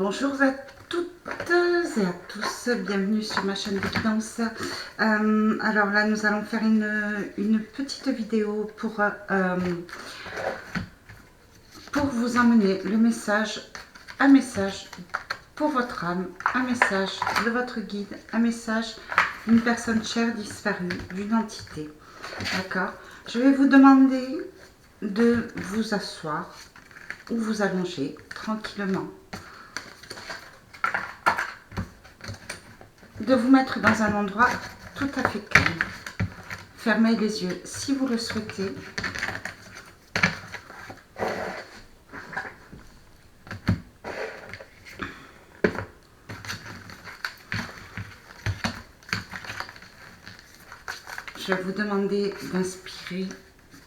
Bonjour à toutes et à tous, bienvenue sur ma chaîne de guidance. Alors là, nous allons faire une petite vidéo pour vous emmener le message, un message pour votre âme, un message de votre guide, un message d'une personne chère disparue, d'une entité. D'accord? Je vais vous demander de vous asseoir ou vous allonger tranquillement, de vous mettre dans un endroit tout à fait calme. Fermez les yeux si vous le souhaitez. Je vais vous demander d'inspirer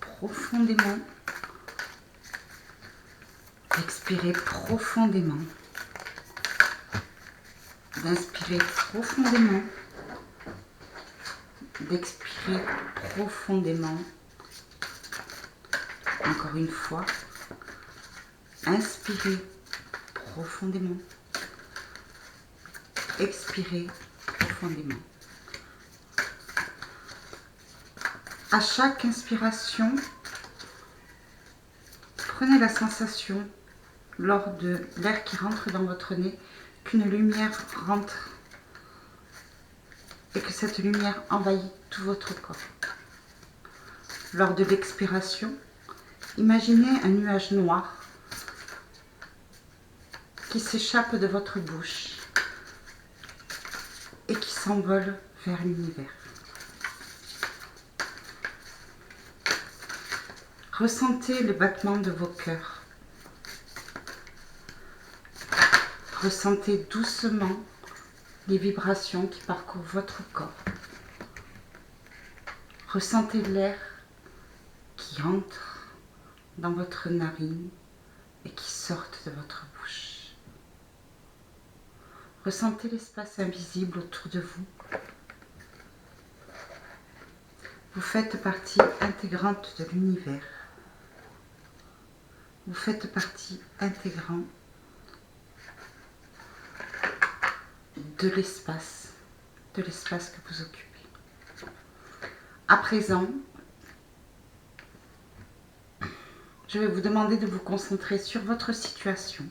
profondément, d'expirer profondément, d'inspirer profondément, d'expirer profondément. Encore une fois, inspirez profondément, expirez profondément. À chaque inspiration, prenez la sensation, lors de l'air qui rentre dans votre nez, qu'une lumière rentre et que cette lumière envahit tout votre corps. Lors de l'expiration, imaginez un nuage noir qui s'échappe de votre bouche et qui s'envole vers l'univers. Ressentez le battement de vos cœurs. Ressentez doucement les vibrations qui parcourent votre corps. Ressentez l'air qui entre dans votre narine et qui sort de votre bouche. Ressentez l'espace invisible autour de vous. Vous faites partie intégrante de l'univers. Vous faites partie intégrante de l'espace que vous occupez. À présent, je vais vous demander de vous concentrer sur votre situation,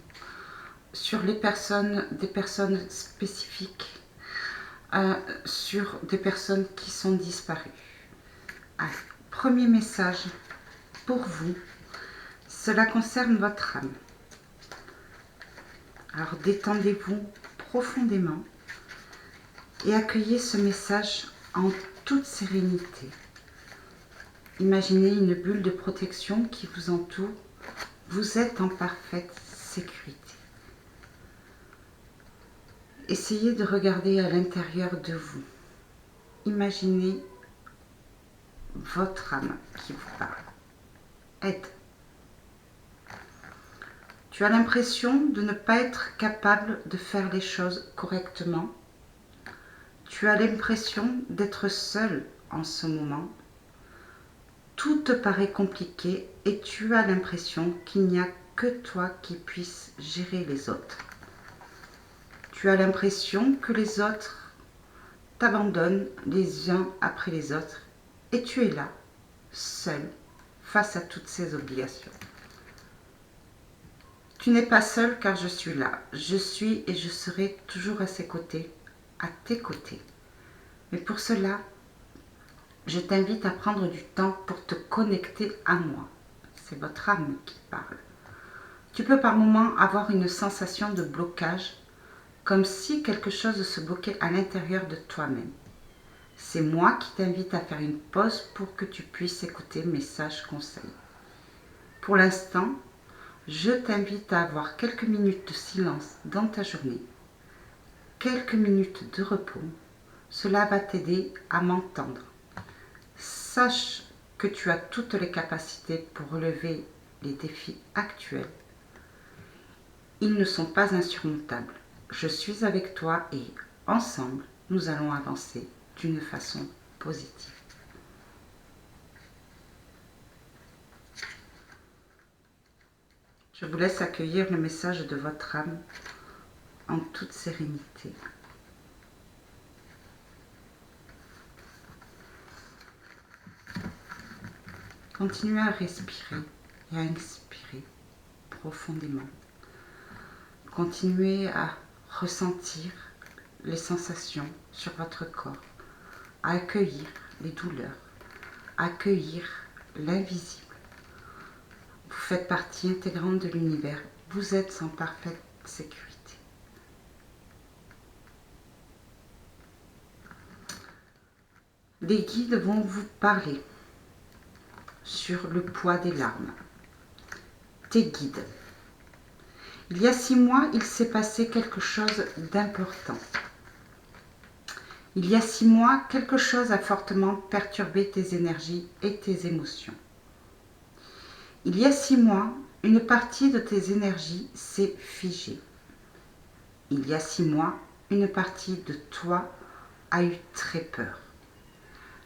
sur les personnes, des personnes spécifiques, sur des personnes qui sont disparues. Allez, premier message pour vous, cela concerne votre âme. Alors détendez-vous profondément et accueillez ce message en toute sérénité. Imaginez une bulle de protection qui vous entoure. Vous êtes en parfaite sécurité. Essayez de regarder à l'intérieur de vous. Imaginez votre âme qui vous parle. Aide. Tu as l'impression de ne pas être capable de faire les choses correctement. Tu as l'impression d'être seul en ce moment. Tout te paraît compliqué et tu as l'impression qu'il n'y a que toi qui puisse gérer les autres. Tu as l'impression que les autres t'abandonnent les uns après les autres et tu es là, seul, face à toutes ces obligations. Tu n'es pas seul car je suis là. Je suis et je serai toujours à ses côtés, à tes côtés. Mais pour cela, je t'invite à prendre du temps pour te connecter à moi. C'est votre âme qui parle. Tu peux par moments avoir une sensation de blocage, comme si quelque chose se bloquait à l'intérieur de toi-même. C'est moi qui t'invite à faire une pause pour que tu puisses écouter mes sages conseils. Pour l'instant, je t'invite à avoir quelques minutes de silence dans ta journée, quelques minutes de repos. Cela va t'aider à m'entendre. Sache que tu as toutes les capacités pour relever les défis actuels. Ils ne sont pas insurmontables. Je suis avec toi et ensemble, nous allons avancer d'une façon positive. Je vous laisse accueillir le message de votre âme en toute sérénité. Continuez à respirer et à inspirer profondément. Continuez à ressentir les sensations sur votre corps, à accueillir les douleurs, à accueillir l'invisible. Vous faites partie intégrante de l'univers, vous êtes en parfaite sécurité. Les guides vont vous parler sur le poids des larmes. Tes guides. Il y a 6 mois, il s'est passé quelque chose d'important. Il y a 6 mois, quelque chose a fortement perturbé tes énergies et tes émotions. Il y a 6 mois, une partie de tes énergies s'est figée. Il y a 6 mois, une partie de toi a eu très peur.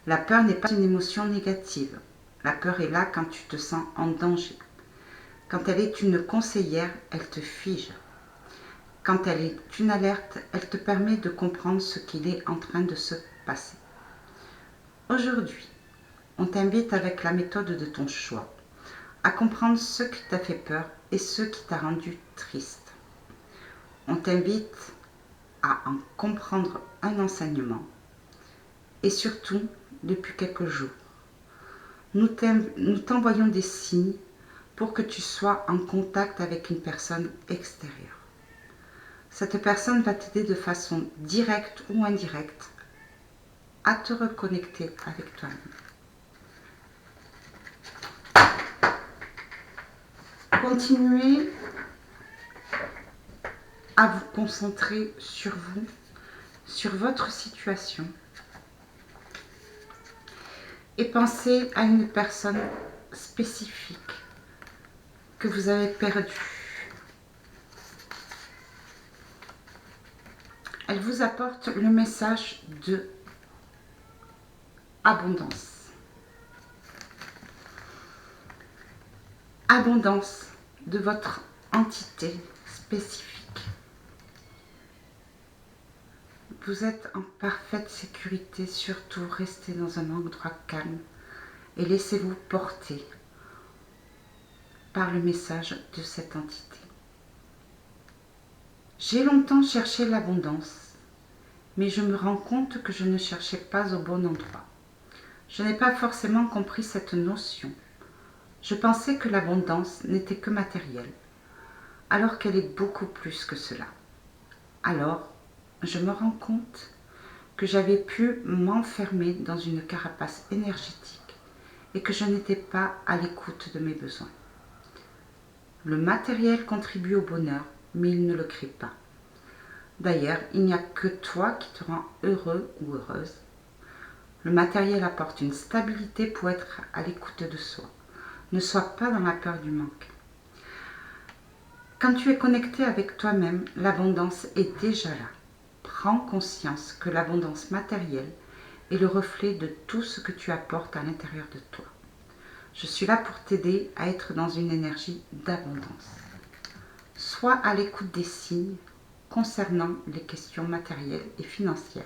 La peur n'est pas une émotion négative. La peur est là quand tu te sens en danger. Quand elle est une conseillère, elle te fige. Quand elle est une alerte, elle te permet de comprendre ce qu'il est en train de se passer. Aujourd'hui, on t'invite avec la méthode de ton choix à comprendre ce qui t'a fait peur et ce qui t'a rendu triste. On t'invite à en comprendre un enseignement et surtout, depuis quelques jours, nous t'envoyons des signes pour que tu sois en contact avec une personne extérieure. Cette personne va t'aider de façon directe ou indirecte à te reconnecter avec toi-même. Continuez à vous concentrer sur vous, sur votre situation et pensez à une personne spécifique que vous avez perdue. Elle vous apporte le message de abondance. Abondance de votre entité spécifique. Vous êtes en parfaite sécurité, surtout restez dans un endroit calme et laissez-vous porter par le message de cette entité. J'ai longtemps cherché l'abondance, mais je me rends compte que je ne cherchais pas au bon endroit. Je n'ai pas forcément compris cette notion. Je pensais que l'abondance n'était que matérielle, alors qu'elle est beaucoup plus que cela. Alors, je me rends compte que j'avais pu m'enfermer dans une carapace énergétique et que je n'étais pas à l'écoute de mes besoins. Le matériel contribue au bonheur, mais il ne le crée pas. D'ailleurs, il n'y a que toi qui te rends heureux ou heureuse. Le matériel apporte une stabilité pour être à l'écoute de soi. Ne sois pas dans la peur du manque. Quand tu es connecté avec toi-même, l'abondance est déjà là. Prends conscience que l'abondance matérielle est le reflet de tout ce que tu apportes à l'intérieur de toi. Je suis là pour t'aider à être dans une énergie d'abondance. Sois à l'écoute des signes concernant les questions matérielles et financières.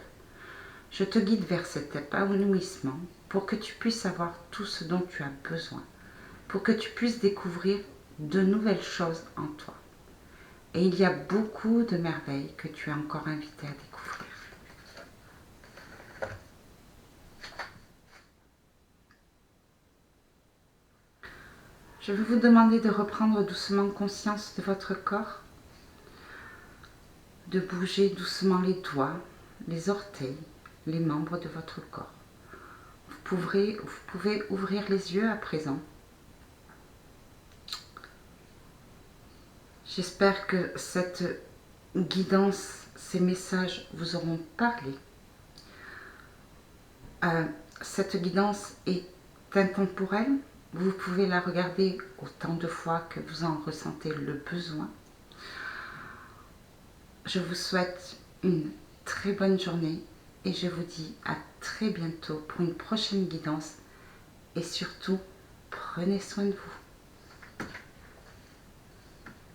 Je te guide vers cet épanouissement pour que tu puisses avoir tout ce dont tu as besoin, pour que tu puisses découvrir de nouvelles choses en toi. Et il y a beaucoup de merveilles que tu es encore invité à découvrir. Je vais vous demander de reprendre doucement conscience de votre corps, de bouger doucement les doigts, les orteils, les membres de votre corps. Vous pouvez ouvrir les yeux à présent. J'espère que cette guidance, ces messages vous auront parlé. Cette guidance est intemporelle. Vous pouvez la regarder autant de fois que vous en ressentez le besoin. Je vous souhaite une très bonne journée et je vous dis à très bientôt pour une prochaine guidance et surtout, prenez soin de vous.